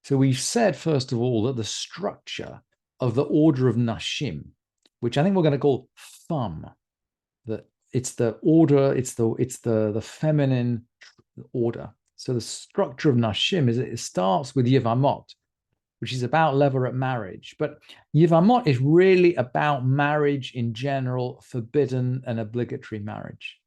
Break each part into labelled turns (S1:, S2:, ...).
S1: So we've said, first of all, that the structure of the order of Nashim, which I think we're going to call thumb, that it's the order, it's the feminine order. So the structure of Nashim is it starts with Yevamot, which is about levirate marriage. But Yevamot is really about marriage in general, forbidden and obligatory marriage.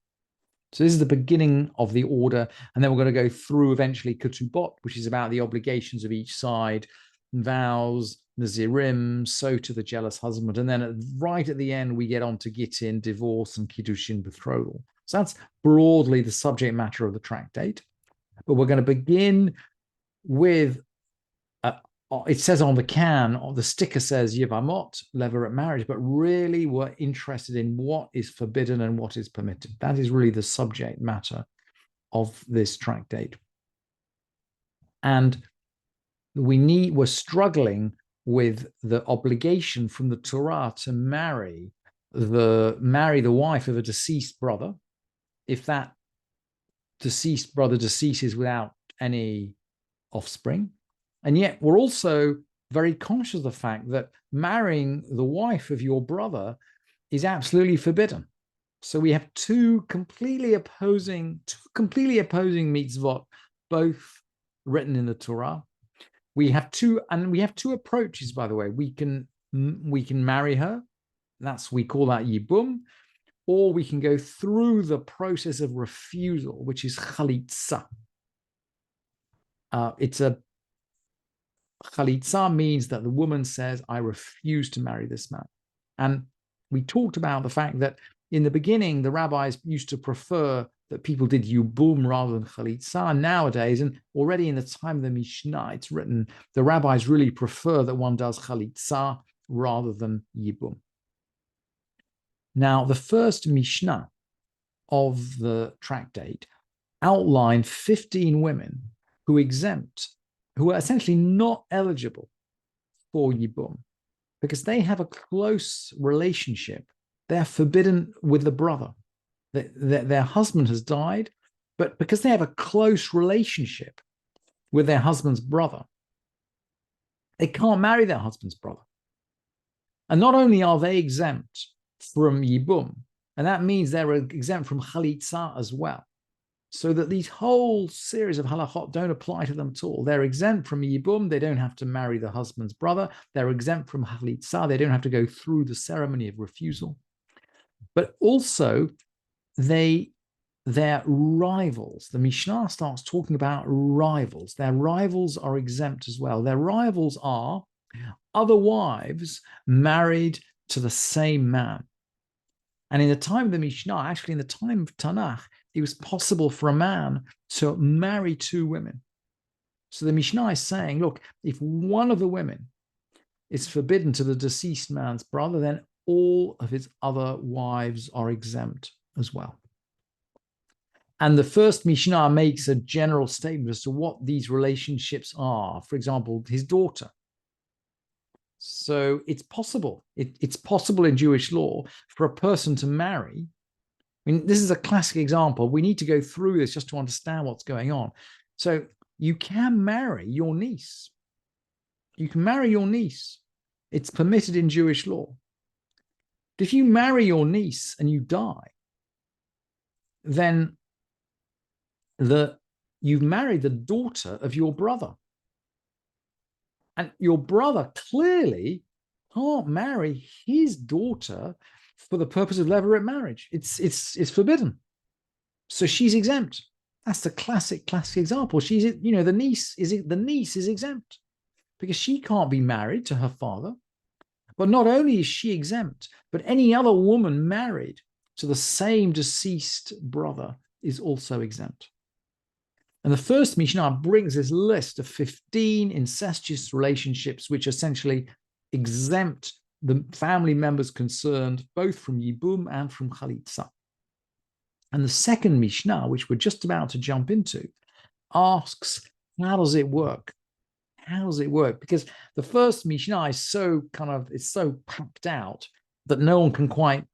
S1: So this is the beginning of the order. And then we're going to go through eventually Ketubot, which is about the obligations of each side, vows, Nazirim, so to the jealous husband. And then right at the end, we get on to Gittin, divorce, and Kiddushin, betrothal. So that's broadly the subject matter of the tractate. But we're going to begin with, it says on the can, the sticker says Yevamot, levirate marriage, but really we're interested in what is forbidden and what is permitted. That is really the subject matter of this tractate. And we're struggling with the obligation from the Torah to marry the wife of a deceased brother, if that deceased brother deceases without any offspring. And yet we're also very conscious of the fact that marrying the wife of your brother is absolutely forbidden. So we have two completely opposing mitzvot, both written in the Torah. We have two approaches, by the way. We can marry her. We call that yibum, or we can go through the process of refusal, which is chalitza. Chalitza means that the woman says, I refuse to marry this man. And we talked about the fact that in the beginning, the rabbis used to prefer that people did yibum rather than chalitza. Nowadays, and already in the time of the Mishnah, it's written, the rabbis really prefer that one does chalitza rather than yibum. Now, the first Mishnah of the tractate outlined 15 women who are essentially not eligible for yibum because they have a close relationship. They're forbidden with the brother. Their husband has died, but because they have a close relationship with their husband's brother, they can't marry their husband's brother. And not only are they exempt from yibum, and that means they're exempt from chalitza as well. So that these whole series of halachot don't apply to them at all. They're exempt from yibum. They don't have to marry the husband's brother. They're exempt from chalitza. They don't have to go through the ceremony of refusal. But also, their rivals. The Mishnah starts talking about rivals. Their rivals are exempt as well. Their rivals are other wives married to the same man. And in the time of the Mishnah, actually in the time of Tanakh, it was possible for a man to marry two women. So the Mishnah is saying, look, if one of the women is forbidden to the deceased man's brother, then all of his other wives are exempt as well. And the first Mishnah makes a general statement as to what these relationships are. For example, his daughter. So it's possible. It's possible in Jewish law for a person to marry. I mean, this is a classic example. We need to go through this just to understand what's going on. So you can marry your niece. You can marry your niece. It's permitted in Jewish law. If you marry your niece and you die, then you've married the daughter of your brother. And your brother clearly can't marry his daughter for the purpose of levirate marriage. It's forbidden. So she's exempt. That's the classic example. The niece is exempt because she can't be married to her father. But not only is she exempt, but any other woman married to the same deceased brother is also exempt. And the first Mishnah brings this list of 15 incestuous relationships, which essentially exempt the family members concerned, both from yibum and from chalitza. And the second Mishnah, which we're just about to jump into, asks, how does it work? How does it work? Because the first Mishnah is so packed out that no one can quite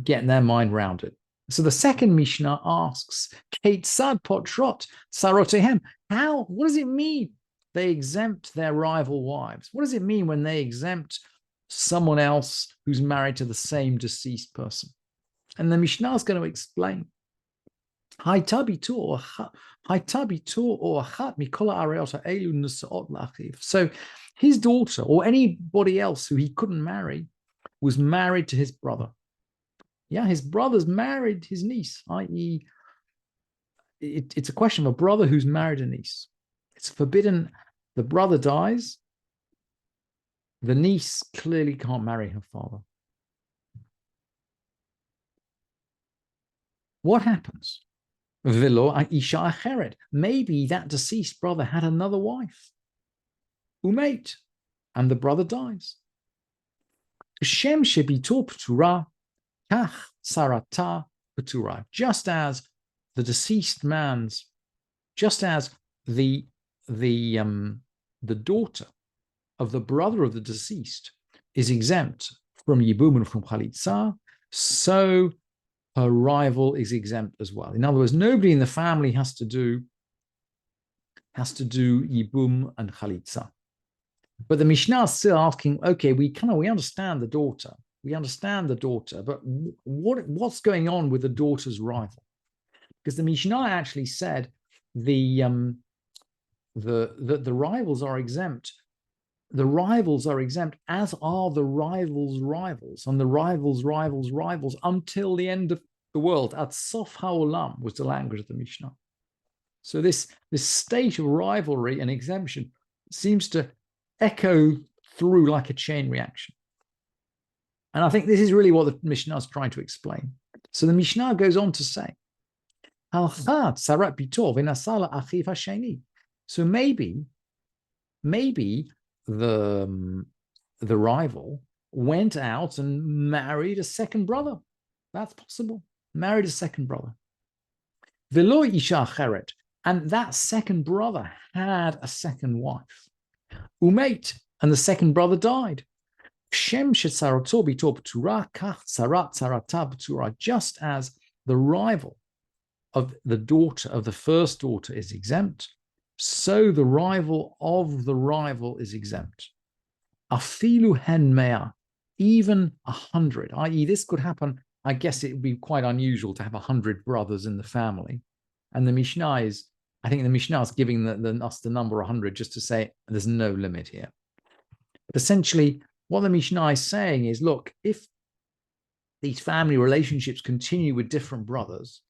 S1: get their mind around it. So the second Mishnah asks, Keitzad potrot sarotehem. What does it mean they exempt their rival wives. What does it mean when they exempt someone else who's married to the same deceased person? And the Mishnah is going to explain. So his daughter or anybody else who he couldn't marry was married to his brother. Yeah, his brother's married his niece, i.e., it's a question of a brother who's married a niece. It's forbidden. The brother dies. The niece clearly can't marry her father. What happens? Maybe that deceased brother had another wife, umate, and the brother dies. Just as the deceased man's, just as the daughter of the brother of the deceased is exempt from yibum and from chalitza, so her rival is exempt as well. In other words, nobody in the family has to do yibum and chalitza. But the Mishnah is still asking, okay, we understand the daughter. We understand the daughter, but what's going on with the daughter's rival? Because the Mishnah actually said the rivals are exempt. The rivals are exempt, as are the rivals' rivals, and the rivals' until the end of the world. At Sof Ha'olam was the language of the Mishnah. So this state of rivalry and exemption seems to echo through like a chain reaction. And I think this is really what the Mishnah is trying to explain. So the Mishnah goes on to say, so maybe the rival went out and married a second brother. That's possible. Married a second brother. And that second brother had a second wife. Umate, and the second brother died. Just as the rival of the daughter of the first daughter is exempt, so the rival of the rival is exempt. Afilu hen mea, even 100, i.e., this could happen. I guess it would be quite unusual to have 100 brothers in the family. And the Mishnah is, I think the Mishnah is giving us the number 100 just to say there's no limit here. But essentially, what the Mishnah is saying is, look, if these family relationships continue with different brothers,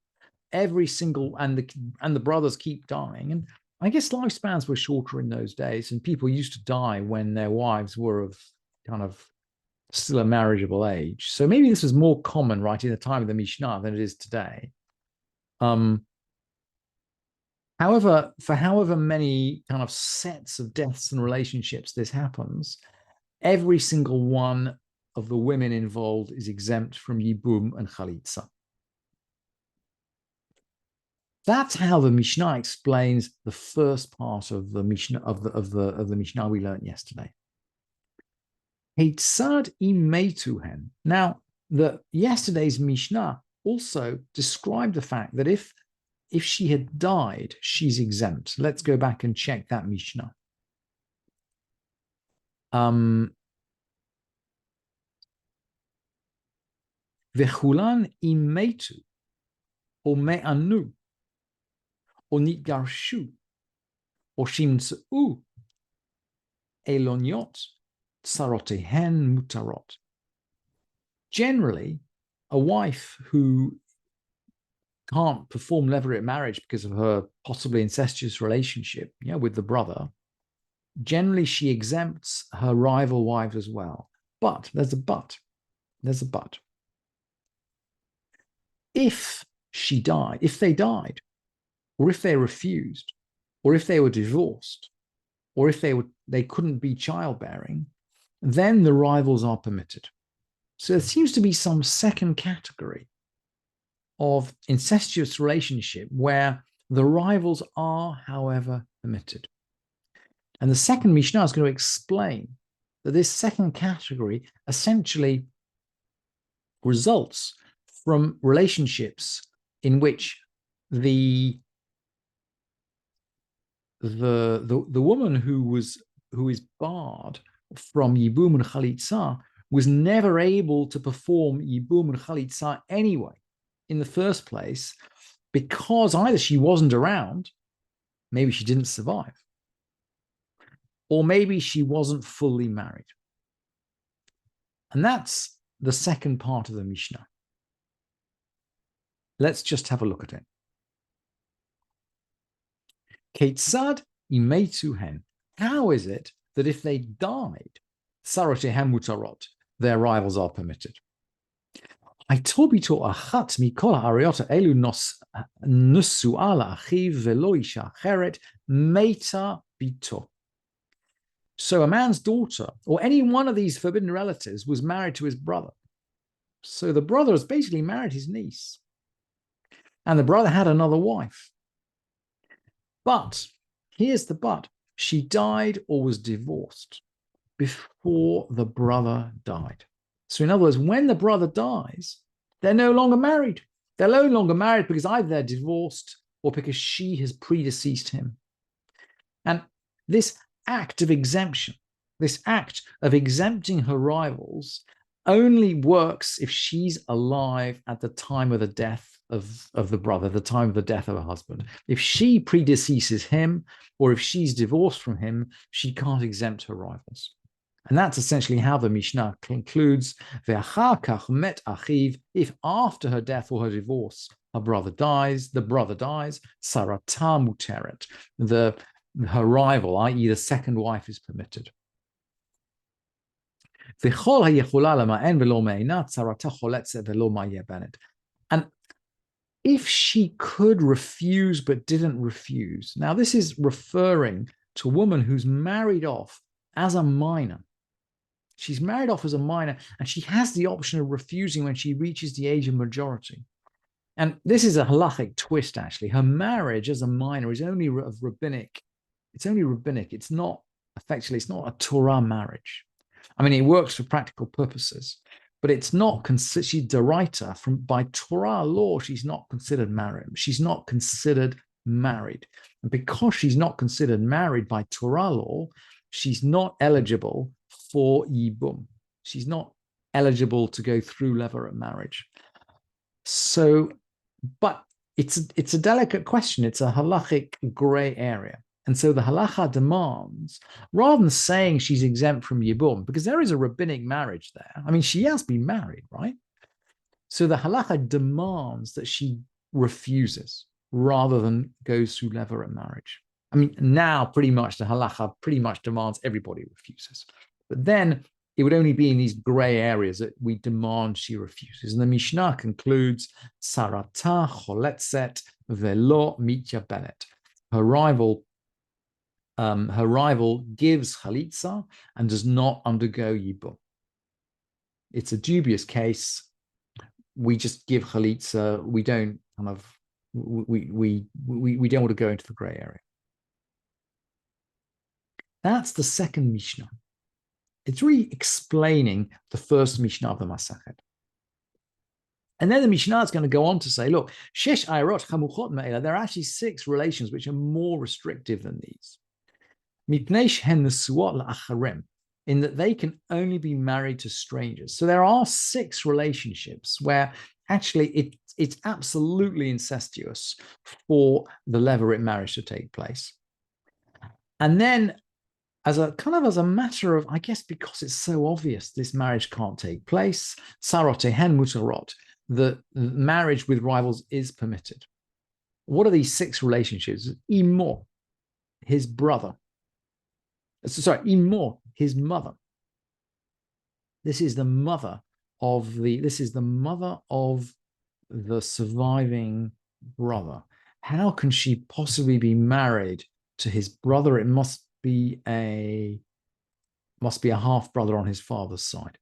S1: every single, and the brothers keep dying, and I guess lifespans were shorter in those days, and people used to die when their wives were of kind of still a marriageable age. So maybe this was more common, right, in the time of the Mishnah than it is today. However, for however many kind of sets of deaths and relationships this happens, every single one of the women involved is exempt from yibum and chalitza. That's how the Mishnah explains the first part of the Mishnah of the Mishnah we learned yesterday. Heitzad imetuhen. Now, yesterday's Mishnah also described the fact that if she had died, she's exempt. Let's go back and check that Mishnah. Vechulan imetu or me'anu or nitgarshu or shimtz'u elonyot tsarotehen mutarot. Generally, a wife who can't perform levirate marriage because of her possibly incestuous relationship, with the brother, generally she exempts her rival wives as well. But there's a but. If they died, or if they refused, or if they were divorced, or if they couldn't be childbearing, then the rivals are permitted. So there seems to be some second category of incestuous relationship where the rivals are, however, permitted. And the second Mishnah is going to explain that this second category essentially results from relationships in which the the woman who is barred from Yibum and Chalitza was never able to perform Yibum and Chalitza anyway, in the first place, because either she wasn't around, maybe she didn't survive, or maybe she wasn't fully married. And that's the second part of the Mishnah. Let's just have a look at it. Ketzad imetu hen. How is it that if they died, sarotehem mutarot, their rivals are permitted? Aitobito achat mikol ha'ariota elu nusua la'achiv velo isha acheret meta bito. So a man's daughter, or any one of these forbidden relatives, was married to his brother. So the brother has basically married his niece. And the brother had another wife. But, here's the but, she died or was divorced before the brother died. So in other words, when the brother dies, they're no longer married. They're no longer married because either they're divorced or because she has predeceased him. And this act of exemption, this act of exempting her rivals, only works if she's alive at the time of the death of the brother, the time of the death of her husband. If she predeceases him, or if she's divorced from him, she can't exempt her rivals. And that's essentially how the Mishnah concludes, ve'achar kach met achiv, if after her death or her divorce, her brother dies, sarata muteret, her rival, i.e. the second wife, is permitted. And if she could refuse but didn't refuse, now this is referring to a woman who's married off as a minor. She's married off as a minor, and she has the option of refusing when she reaches the age of majority. And this is a halachic twist, actually. Her marriage as a minor is only of rabbinic. It's only rabbinic. It's not, effectively, it's not a Torah marriage. I mean, it works for practical purposes, but it's not considered, she's deraita, by Torah law, she's not considered married. She's not considered married. And because she's not considered married by Torah law, she's not eligible for yibum. She's not eligible to go through levirate marriage. So, but it's a delicate question. It's a halachic gray area. And so the halacha demands, rather than saying she's exempt from yibum, because there is a rabbinic marriage there. I mean, she has been married, right? So the halacha demands that she refuses rather than goes through levirate marriage. I mean, now pretty much the halacha pretty much demands everybody refuses. But then it would only be in these gray areas that we demand she refuses. And the Mishnah concludes, sarata choletzet velo mitya benet. Her rival gives chalitza and does not undergo yibum. It's a dubious case. We just give chalitza. We don't kind of we don't want to go into the gray area. That's the second Mishnah. It's really explaining the first Mishnah of the Masachet. And then the Mishnah is going to go on to say, look, shesh ayrot chamuchot me'ela, there are actually 6 relations which are more restrictive than these. Mipnei shehen nesuot la'acharem, in that they can only be married to strangers. So there are 6 relationships where actually it's absolutely incestuous for the levirate marriage to take place. And then as a matter of, I guess, because it's so obvious this marriage can't take place, sarotehen mutarot, the marriage with rivals is permitted. What are these 6 relationships? Imo, his brother. Imo, his mother. This is the mother of the surviving brother. How can she possibly be married to his brother? It must be a half brother on his father's side.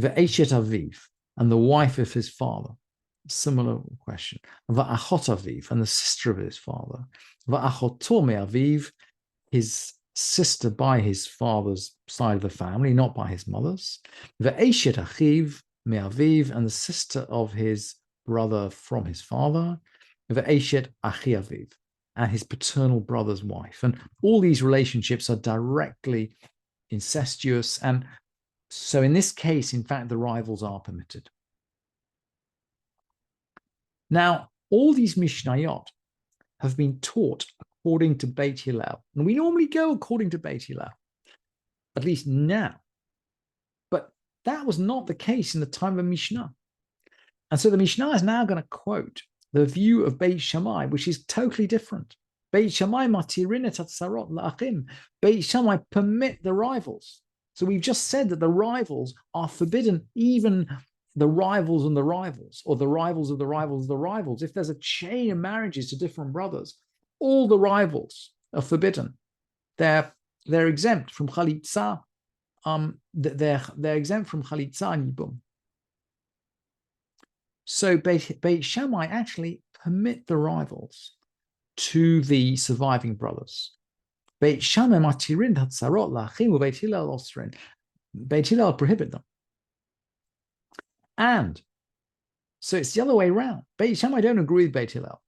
S1: Ve'eshet aviv, and the wife of his father. Similar question. Ve'achot aviv, and the sister of his father. Ve'achoto me'aviv, his sister by his father's side of the family, not by his mother's. Ve'eshet achiv me'aviv, and the sister of his brother from his father. Ve'eshet achi aviv, and his paternal brother's wife. And all these relationships are directly incestuous. And so in this case, in fact, the rivals are permitted. Now, all these Mishnayot have been taught according to Beit Hillel. And we normally go according to Beit Hillel, at least now. But that was not the case in the time of Mishnah. And so the Mishnah is now going to quote the view of Beit Shammai, which is totally different. Beit Shammai matirin et hatzarot la'achim. Beit Shammai permit the rivals. So we've just said that the rivals are forbidden, even the rivals and the rivals, or the rivals of the rivals of the rivals. If there's a chain of marriages to different brothers, all the rivals are forbidden. They're exempt from chalitza. They're exempt from chalitza and yibum. So Beit Shammai actually permit the rivals to the surviving brothers. Beit Shammai matirin hatzarot la'achim u'Beit Hillel osrin. Beit Hillel prohibit them. And so it's the other way around. Beit Shammai don't agree with Beit Hillel.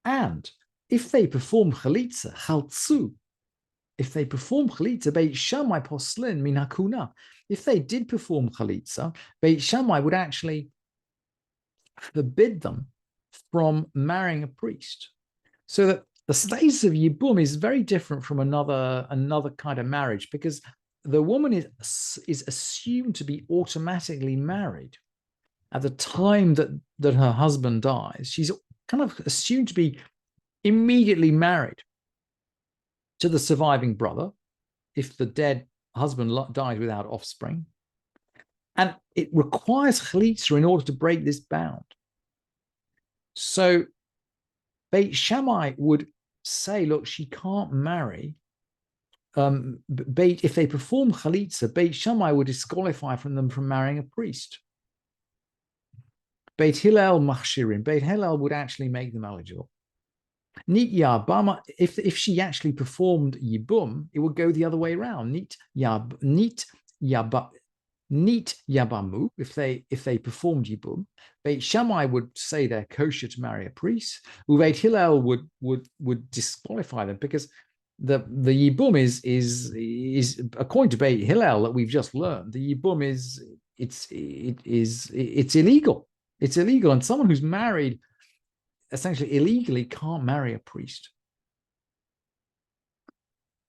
S1: And if they perform chalitza, chaltzu, if they perform chalitza, Beit Shammai poslin min hakuna. If they did perform chalitza, Beit Shammai would actually forbid them from marrying a priest. So that the status of Yibum is very different from another kind of marriage, because the woman is assumed to be automatically married at the time that her husband dies. She's kind of assumed to be immediately married to the surviving brother if the dead husband died without offspring. And it requires chalitza in order to break this bound. So Beit Shammai would say, look, she can't marry. If they perform chalitza, Beit Shammai would disqualify them from marrying a priest. Beit Hillel machshirin. Beit Hillel would actually make them eligible. Nit yabama. If she actually performed yibum, it would go the other way around. Nit yabamu. If they performed yibum, Beit Shammai would say they're kosher to marry a priest. Beit Hillel would disqualify them, because the yibum is according to Beit Hillel that we've just learned. The yibum is illegal. It's illegal, and someone who's married essentially illegally can't marry a priest.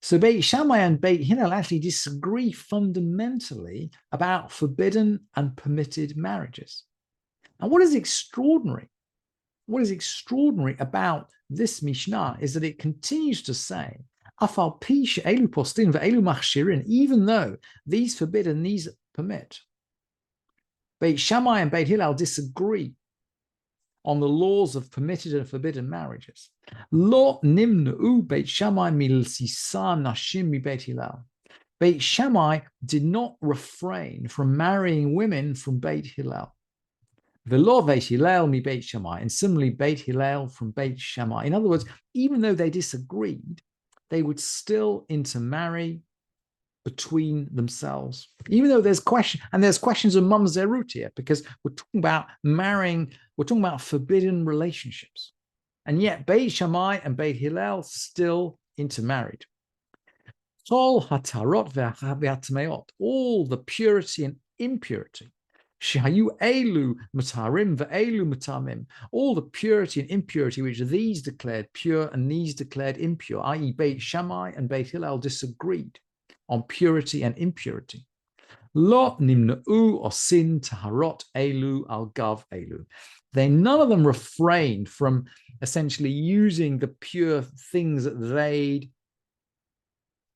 S1: So Beit Shammai and Beit Hillel actually disagree fundamentally about forbidden and permitted marriages. And what is extraordinary about this Mishnah is that it continues to say, even though these forbid and these permit, Beit Shammai and Beit Hillel disagree on the laws of permitted and forbidden marriages. Lo nimnu Beit Shammai milsisa nashim mi Beit Hillel. Beit Shammai did not refrain from marrying women from Beit Hillel. Velo Beit Hillel mi Beit Shammai, and similarly Beit Hillel from Beit Shammai. In other words, even though they disagreed, they would still intermarry between themselves, even though there's questions of mamzerut here, because we're talking about marrying, we're talking about forbidden relationships, and yet Beit Shammai and Beit Hillel still intermarried. All hatarot ve'atmeot, all the purity and impurity, shayu elu matarim ve'elu matamim, all the purity and impurity which these declared pure and these declared impure, i.e. Beit Shammai and Beit Hillel disagreed on purity and impurity. Lo nimna'u osin taharot elu al gav elu. None of them refrained from essentially using the pure things that they'd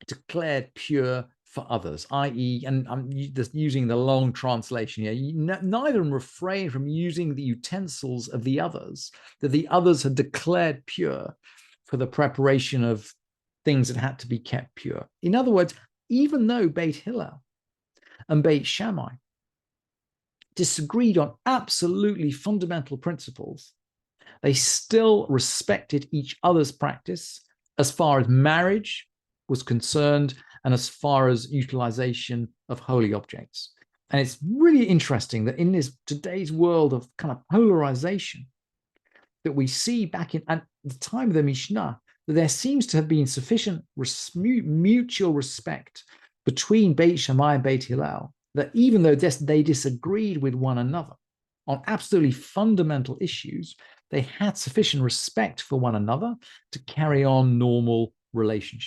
S1: declared pure for others, i.e., and I'm just using the long translation here, neither of them refrained from using the utensils of the others that the others had declared pure for the preparation of things that had to be kept pure. In other words, even though Beit Hillel and Beit Shammai disagreed on absolutely fundamental principles, they still respected each other's practice as far as marriage was concerned and as far as utilization of holy objects. And it's really interesting that in this today's world of kind of polarization that we see back at the time of the Mishnah, that there seems to have been sufficient mutual respect between Beit Shammai and Beit Hillel, that even though they disagreed with one another on absolutely fundamental issues, they had sufficient respect for one another to carry on normal relationships.